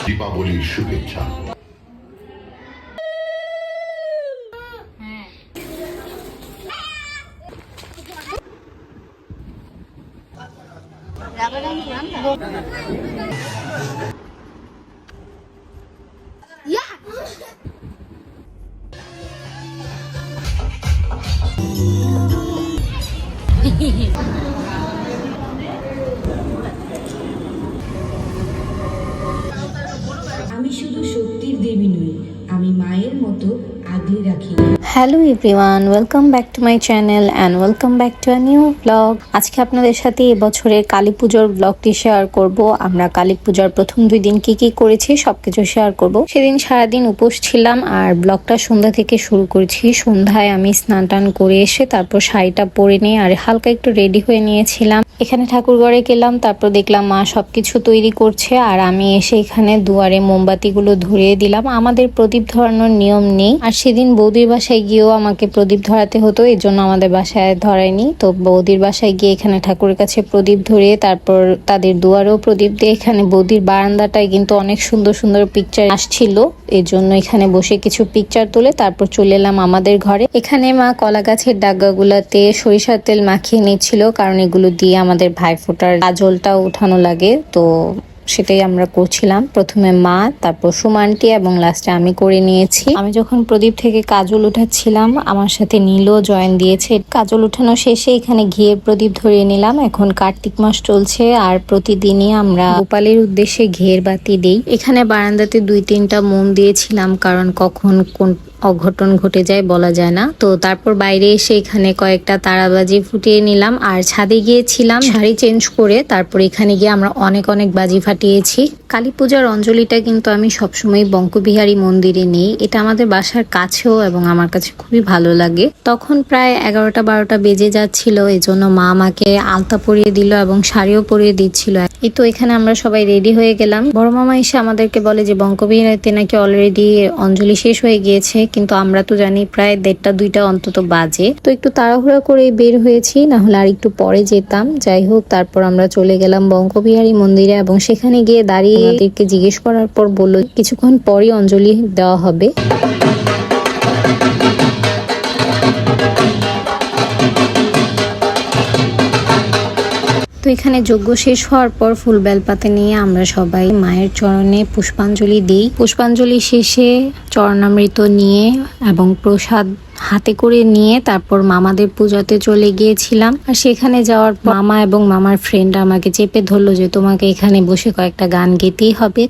দীপাবলির শুভেচ্ছা। আমি শুধু শক্তির দেবী নই, আমি মায়ের মতো আগলে রাখি। Hello everyone, welcome back to my channel and welcome back to a new blog. আজকে আপনাদের সাথে এবছরের কালী পুজোর ব্লগটি শেয়ার করব। আমরা কালী পূজার প্রথম 2 দিন কি করেছি সবকিছু শেয়ার করব। সেদিন সারাদিন উপোস ছিলাম আর ব্লগটা সন্ধ্যা থেকে শুরু করেছি। সন্ধ্যায় আমি স্নান টান করে এসে তারপর শাড়িটা পরে নিয়ে আর হালকা একটু রেডি হয়ে নিয়েছিলাম। এখানে ঠাকুর ঘরে গেলাম, তারপর দেখলাম মা সবকিছু তৈরি করছে আর আমি এসে এখানে দুয়ারে মোমবাতিগুলো ধরিয়ে দিলাম। আমাদের প্রদীপ ধরানোর নিয়ম নেই, আর সেদিন বৌদির বাসায় গিয়েও আমাকে প্রদীপ ধরাতে হতো, এই জন্য আমাদের বাসায় ধরায়নি। তো বৌদির বাসায় গিয়ে এখানে ঠাকুরের কাছে প্রদীপ ধরিয়ে তারপর তাদের দুয়ারেও প্রদীপ দিয়ে এখানে বৌদির বারান্দাটায় কিন্তু অনেক সুন্দর সুন্দর পিকচার আসছিল, এই জন্য এখানে বসে কিছু পিকচার তুলে তারপর চলে এলাম আমাদের ঘরে। এখানে মা কলা গাছের ডাগাগুলাতে সরিষার তেল মাখিয়ে নিচ্ছিল, কারণ এগুলো দিয়ে আমাদের ভাইফোঁটার কাজলটা উঠানো লাগে, তো সেটাই আমরা করছিলাম। প্রথমে মা, তারপর সুমান্টি এবং লাস্টে আমি করে নিয়েছি। আমি যখন প্রদীপ থেকে কাজল উঠাচ্ছিলাম আমার সাথে নীলও জয়েন দিয়েছে। কাজল উঠানো শেষে এখানে ঘিয়ের প্রদীপ ধরিয়ে নিলাম। এখন কার্তিক মাস চলছে আর প্রতিদিনই আমরা গোপালের উদ্দেশ্যে ঘিয়ের বাতি দেই। এখানে বারান্দাতে 2-3টা মোম দিয়েছিলাম, কারণ কখন কোন অঘটন ঘটে যায় বলা যায় না। তো তারপর বাইরে এসে এখানে কয়েকটা তারাবাজি ফুটিয়ে নিলাম আর ছাদে গিয়েছিলাম শাড়ি চেঞ্জ করে। তারপর এখানে গিয়ে আমরা অনেক বাজি ফাটিয়েছি। কালী পূজার অঞ্জলিটা কিন্তু আমি সবসময় বঙ্কবিহারী মন্দিরে নেই, এটা আমাদের বাসার কাছেও এবং আমার কাছে খুবই ভালো লাগে। তখন প্রায় 11টা-12টা বেজে যাচ্ছিল, এজন্য মা আমাকে আলতা পরিয়ে দিল এবং শাড়িও পরিয়ে দিচ্ছিল। এই তো এখানে আমরা সবাই রেডি হয়ে গেলাম। বড় মামা এসে আমাদেরকে বলে যে বঙ্কবিহারীতে নাকি অলরেডি অঞ্জলি শেষ হয়ে গিয়েছে, কিন্তু আমরা তো জানি প্রায় 1:30-2টা অন্তত বাজে। তো একটু তাড়াহুড়া করে বের হয়েছি, না হলে আর একটু পরে যেতাম। যাই হোক, তারপর আমরা চলে গেলাম বঙ্কবিহারী মন্দিরে এবং সেখানে গিয়ে দাঁড়িয়ে আমাদেরকে জিজ্ঞেস করার পর বললো কিছুক্ষণ পরই অঞ্জলি দেওয়া হবে। তো এখানে যজ্ঞ শেষ হওয়ার পর ফুল বেলপাতা নিয়ে আমরা সবাই মায়ের চরণে পুষ্পাঞ্জলি দিই। পুষ্পাঞ্জলি শেষে চরণামৃত নিয়ে এবং প্রসাদ হাতে করে নিয়ে তারপর মামাদের পূজাতে চলে গিয়েছিলাম। আর সেখানে যাওয়ার পর মামা এবং মামার ফ্রেন্ড আমাকে চেপে ধরলো যে তোমাকে এখানে বসে কয়েকটা গান গেতেই হবে।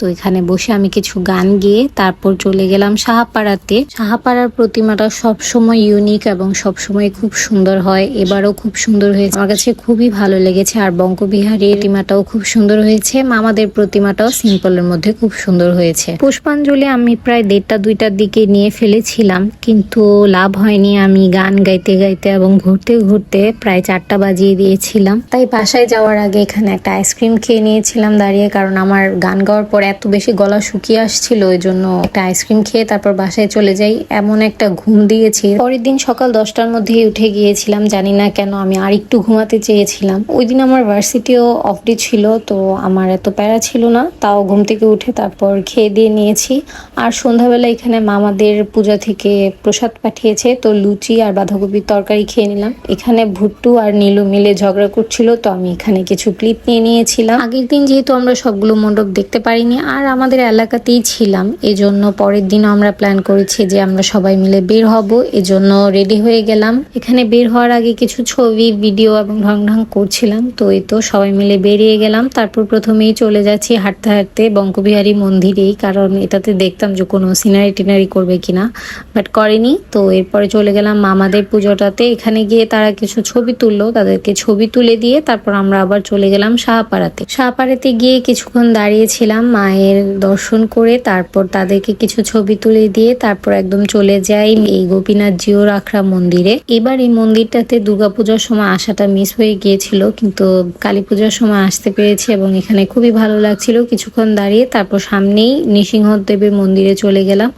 তো এখানে বসে আমি কিছু গান গেয়ে তারপর চলে গেলাম সাহাপাড়াতে। সাহাপাড়ার প্রতিমাটা সবসময় ইউনিক এবং সবসময় খুব সুন্দর হয়, এবারও খুব সুন্দর হয়েছে, আমার কাছে খুবই ভালো লেগেছে। আর বঙ্কবিহারীর প্রতিমাটাও খুব সুন্দর হয়েছে, মামাদের প্রতিমাটাও সিম্পলের মধ্যে খুব সুন্দর হয়েছে। পুষ্পাঞ্জলি আমি প্রায় 1:30-2টার দিকে নিয়ে ফেলেছিলাম, কিন্তু লাভ হয়নি। আমি গান গাইতে গাইতে এবং ঘুরতে ঘুরতে প্রায় 4টা বাজিয়ে দিয়েছিলাম। তাই বাসায় যাওয়ার আগে এখানে একটা আইসক্রিম খেয়ে নিয়েছিলাম দাঁড়িয়ে, কারণ আমার গান গাওয়ার পর এত বেশি গলা শুকিয়ে আসছিল, ওই জন্য একটা আইসক্রিম খেয়ে তারপর বাসায় চলে যাই। এমন একটা ঘুম দিয়েছি। পরের দিন সকাল 10টার মধ্যেই উঠে গিয়েছিলাম, জানি না কেন আমি আর একটু ঘুমাতে চেয়েছিলাম। ওই দিন আমার ভার্সিটিও অফ ডে ছিল, তো আমার এত প্যারা ছিল না, তাও ঘুম থেকে উঠে তারপর খেয়ে দিয়ে নিয়েছি। আর সন্ধ্যাবেলা এখানে মামাদের পূজা থেকে প্রসাদ পাঠিয়েছে, তো লুচি আর বাঁধাকপির তরকারি খেয়ে নিলাম। এখানে ভুট্টু আর নীলু মিলে ঝগড়া করছিল, তো আমি এখানে কিছু ক্লিপ নিয়ে নিয়েছিলাম। আগের দিন যেহেতু আমরা সবগুলো মণ্ডপ দেখতে পারিনি, আর আমাদের এলাকাতেই ছিলাম, এজন্য পরের দিনও আমরা প্ল্যান করেছি যে আমরা সবাই মিলে বের হব, এজন্য রেডি হয়ে গেলাম। এখানে বের হওয়ার আগে কিছু ছবি ভিডিও এবং ঢং ঢং করছিলাম, তো এই তো সবাই মিলে বেরিয়ে গেলাম। তারপর প্রথমেই চলে যাচ্ছি হাঁটতে হাঁটতে বঙ্কবিহারী মন্দিরেই, কারণ এটাতে দেখতাম যে কোনো সিনারি টিনারি করবে কিনা, বাট করেনি। তো এরপরে চলে গেলাম মামাদের পুজোটাতে। এখানে গিয়ে তারা কিছু ছবি তুললো, তাদেরকে ছবি তুলে দিয়ে তারপর আমরা আবার চলে গেলাম শাহপাড়াতে গিয়ে কিছুক্ষণ দাঁড়িয়েছিলাম মায়ের দর্শন করে, তারপর তাদেরকে কিছু ছবি তুলে দিয়ে তারপর একদম চলে যাই এই গোপীনাথ জিও রাখরা মন্দিরে। এবার এই মন্দিরটাতে দুর্গাপূজার সময় আসাটা মিস হয়ে গিয়েছিল, কিন্তু কালী পূজার সময় আসতে পেরেছি এবং এখানে খুবই ভালো লাগছিল। কিছুক্ষণ দাঁড়িয়ে তারপর সামনেই নৃসিংহদেবের মন্দিরে চলে গেলাম।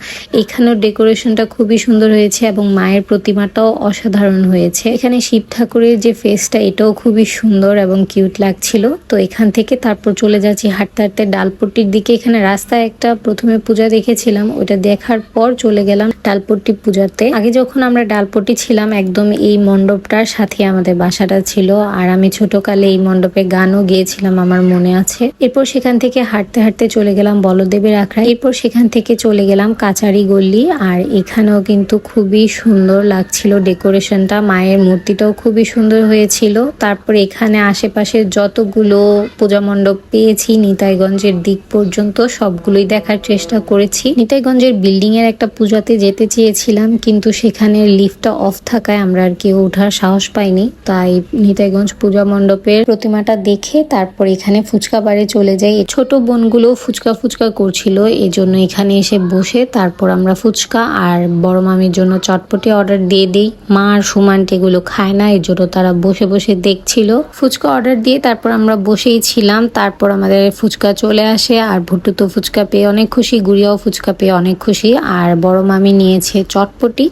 এখানেও ডেকোরেশনটা খুবই সুন্দর হয়েছে এবং মায়ের প্রতিমাটাও অসাধারণ হয়েছে। এখানে শিব ঠাকুরের যে ফেসটা এটাও খুবই সুন্দর এবং কিউট লাগছিল। তো এখান থেকে তারপর চলে যাচ্ছি হাঁটতে হাঁটতে ডালপট্টির দিকে। এখানে রাস্তায় একটা প্রথমে পূজা দেখেছিলাম, ওইটা দেখার পর চলে গেলাম ডালপট্টি পূজাতে। আগে যখন আমরা ডালপট্টি ছিলাম একদম এই মণ্ডপটার সাথে আমাদের বাসাটা ছিল, আর আমি ছোটকালে এই মণ্ডপে গানও গেয়েছিলাম আমার মনে আছে। এরপর সেখান থেকে হাঁটতে হাঁটতে চলে গেলাম বলদেবের আখড়া। এরপর সেখান থেকে চলে গেলাম কাচারি গল্লি, আর এখানেও কিন্তু খুবই সুন্দর লাগছিল ডেকোরেশনটা, মায়ের মূর্তিটাও খুবই সুন্দর হয়েছিল। তারপর এখানে আশেপাশে যতগুলো পূজা মণ্ডপ পেয়েছি নিতাইগঞ্জের দিক পর্যন্ত সবগুলোই দেখার চেষ্টা করেছি। নিতাইগঞ্জের বিল্ডিং এর একটা পূজাতে যেতে চেয়েছিলাম, কিন্তু সেখানে লিফটটা অফ থাকায় আমরা আর কেউ ওঠার সাহস পাইনি। তাই নিতাইগঞ্জ পূজা মণ্ডপের প্রতিমাটা দেখে তারপর এখানে ফুচকা বারে চলে যাই। ছোট বোনগুলো ফুচকা করছিল, এই জন্য এখানে এসে বসে তারপর আমরা ফুচকা আর বড় মামির জন্য চটপটি অর্ডার দিয়ে দিই। মা আর সুমান্টি এগুলো খায় না, এই জন্য তারা বসে বসে দেখছিল। ফুচকা অর্ডার দিয়ে তারপর আমরা বসেই ছিলাম। তারপর আমাদের ফুচকা চলে আসে, আর ভুট্টু তো ফুচকা পেয়ে অনেক খুশি, গুড়িয়াও ফুচকা পেয়ে অনেক খুশি, আর বড় মামি নিয়েছে চটপটি।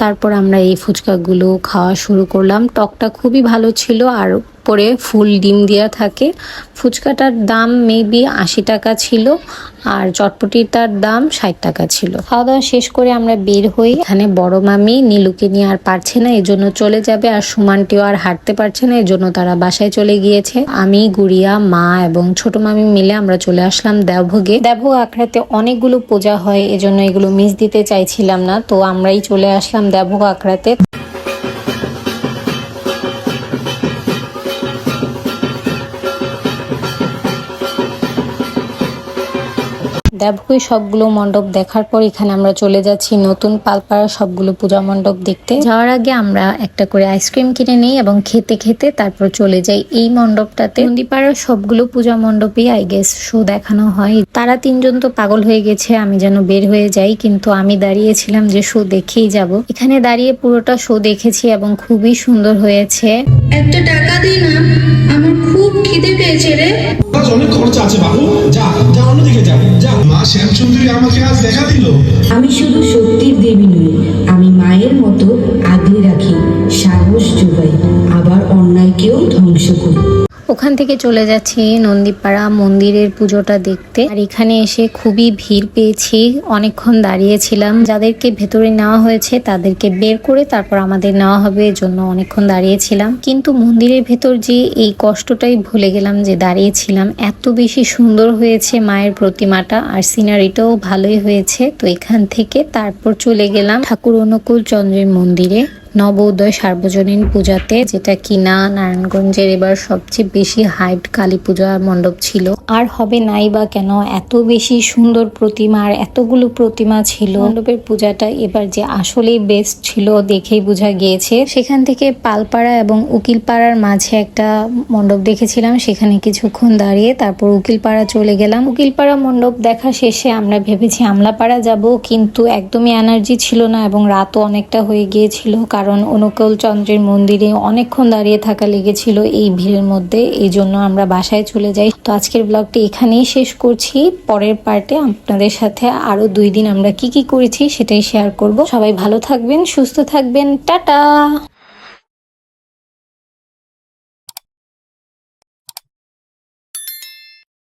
তারপর আমরা এই ফুচকাগুলো খাওয়া শুরু করলাম। টকটা খুবই ভালো ছিল, আর পরে ফুল ডিম দেওয়া থাকে। ফুচকাটার দাম মেবি 80 টাকা ছিল, আর চটপটিটার দাম 60 টাকা ছিল। খাওয়া দাওয়া শেষ করে আমরা বের হই। এখানে বড় মামি নীলুকে নিয়ে আর পারছে না, এজন্য চলে যাবে, আর সুমানটিও আর হাঁটতে পারছে না, এজন্য তারা বাসায় চলে গিয়েছে। আমি, গুড়িয়া, মা এবং ছোট মামি মিলে আমরা চলে আসলাম দেবভোগে। দেবভোগ আখড়াতে অনেকগুলো পূজা হয়, এজন্য এগুলো মিস দিতে চাইছিলাম না, তো আমরাই চলে আসলাম দেবভোগ আখড়াতে। দেবভোগে সবগুলো মণ্ডপ দেখার পর এখানে আমরা চলে যাচ্ছি নতুন পালপাড়া সবগুলো পূজা মণ্ডপ দেখতে। যাওয়ার আগে আমরা একটা করে আইসক্রিম কিনে নিই এবং খেতে খেতে তারপর চলে যাই এই মণ্ডপটাতে। নন্দীপাড়ার সবগুলো পূজা মণ্ডপেই আই গেস শো দেখানো হয়। তারা তিনজন তো পাগল হয়ে গেছে, আমি যেন বের হয়ে যাই, কিন্তু আমি দাঁড়িয়েছিলাম যে শো দেখেই যাব। এখানে দাঁড়িয়ে পুরোটা শো দেখেছি এবং খুবই সুন্দর হয়েছে। একটা টাকা দিই না, আমার খুব খিদে পেয়েছে রে। অনেক খরচা আছে বাবু, যা যা অন্যদিকে যা যা। মা শ্যামচন্দ্রী আমাকে আজ দেখা দিল। আমি শুধু শক্তির দেবী নই, আমি মায়ের মতো আগলে রাখি, সাহস যোগাই, আবার অন্যায়কেও ধ্বংস করি। ওখান থেকে চলে যাচ্ছি নন্দীপাড়া মন্দিরের পুজোটা দেখতে। আর এখানে এসে খুবই ভিড় পেয়েছি, অনেকক্ষণ দাঁড়িয়েছিলাম। যাদেরকে ভেতরে নেওয়া হয়েছে তাদেরকে বের করে তারপর আমাদের নেওয়া হবে, এজন্য অনেকক্ষণ দাঁড়িয়েছিলাম। কিন্তু মন্দিরের ভেতর যে এই কষ্টটাই ভুলে গেলাম যে দাঁড়িয়েছিলাম। এত বেশি সুন্দর হয়েছে মায়ের প্রতিমাটা, আর সিনারিটাও ভালোই হয়েছে। তো এখান থেকে তারপর চলে গেলাম ঠাকুর অনুকূল চন্দ্রের মন্দিরে নবোদয় সার্বজনীন পূজাতে, যেটা কিনা নারায়ণগঞ্জের এবার সবচেয়ে বেশি হাইপড কালী পূজা মণ্ডপ ছিল। আর হবে নাই বা কেন, এত বেশি সুন্দর প্রতিমা আর এতগুলো প্রতিমা ছিল। মণ্ডপের পূজাটা এবার যে আসলেই বেস্ট ছিল দেখেই বোঝা গিয়েছে। সেখান থেকে পালপাড়া এবং উকিলপাড়ার মাঝে একটা মণ্ডপ দেখেছিলাম, সেখানে কিছুক্ষণ দাঁড়িয়ে তারপর উকিলপাড়া চলে গেলাম। উকিলপাড়া মণ্ডপ দেখা শেষে আমরা ভেবেছি আমলাপাড়া যাব, কিন্তু একদমই এনার্জি ছিল না এবং রাতও অনেকটা হয়ে গিয়েছিল, কারণ অনুকূল চন্দ্রের মন্দিরে অনেকক্ষণ দাঁড়িয়ে থাকা লেগেছিল এই ভিড়ের মধ্যে। এই জন্য আমরা বাসায় চলে যাই। তো আজকের ব্লগটি এখানেই শেষ করছি। পরের পার্টে আপনাদের সাথে আরো 2 দিন আমরা কি কি করেছি সেটাই শেয়ার করব। সবাই ভালো থাকবেন, সুস্থ থাকবেন, টাটা।